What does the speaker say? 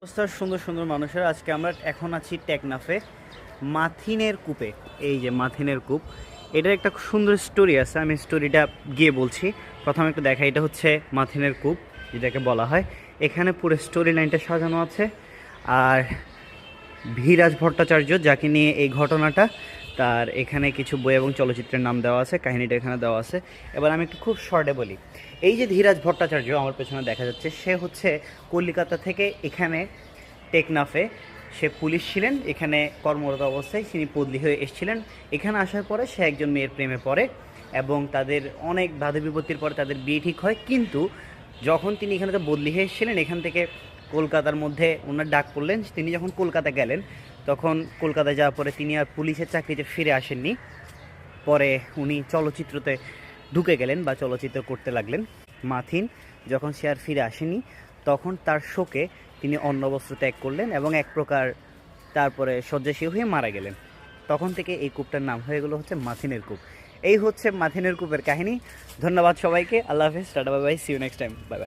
অবস্থার সুন্দর সুন্দর মানুষের আজকে আমরা এখন আছি টেকনাফে মাথিনের কূপে। এই যে মাথিনের কূপ, এটার একটা সুন্দর স্টোরি আছে, আমি স্টোরিটা গিয়ে বলছি। প্রথমে একটু দেখা, এটা হচ্ছে মাথিনের কূপ যেটাকে বলা হয়। এখানে পুরো স্টোরি লাইনটা সাজানো আছে। আর ধীরাজ ভট্টাচার্য যাকে নিয়ে এই ঘটনাটা, তার এখানে কিছু বই এবং চলচ্চিত্রের নাম দেওয়া আছে, কাহিনীটা এখানে দেওয়া আছে। এবার আমি একটু খুব শর্টে বলি। এই যে ধীরাজ ভট্টাচার্য আমার পেছনে দেখা যাচ্ছে, সে হচ্ছে কলকাতা থেকে এখানে টেকনাফে সে পুলিশ ছিলেন, এখানে কর্মরত অবস্থায় তিনি বদলি হয়ে এসেছিলেন। এখানে আসার পরে সে একজন মেয়ের প্রেমে পড়ে এবং তাদের অনেক বাধা বিপত্তির পরে তাদের বিয়ে ঠিক হয়। কিন্তু যখন তিনি এখানে তো বদলি হয়ে এসেছিলেন, এখান থেকে কলকাতার মধ্যে ওনার ডাক পড়লেন। তিনি যখন কলকাতা গেলেন, তখন কলকাতায় যাওয়ার পরে তিনি আর পুলিশের চাকরিতে ফিরে আসেননি। পরে উনি চলচ্চিত্রতে ঢুকে গেলেন বা চলচ্চিত্র করতে লাগলেন। মাথিন যখন সে আর ফিরে আসেনি, তখন তার শোকে তিনি অন্নবস্ত্র ত্যাগ করলেন এবং এক প্রকার তারপরে শয্যাশায়ী হয়ে মারা গেলেন। তখন থেকে এই কূপটার নাম হয়ে গেল হচ্ছে মাথিনের কূপ। এই হচ্ছে মাথিনের কূপের কাহিনী। ধন্যবাদ সবাইকে, আল্লাহ হাফেজ, tata, bye bye, see you next time, bye by.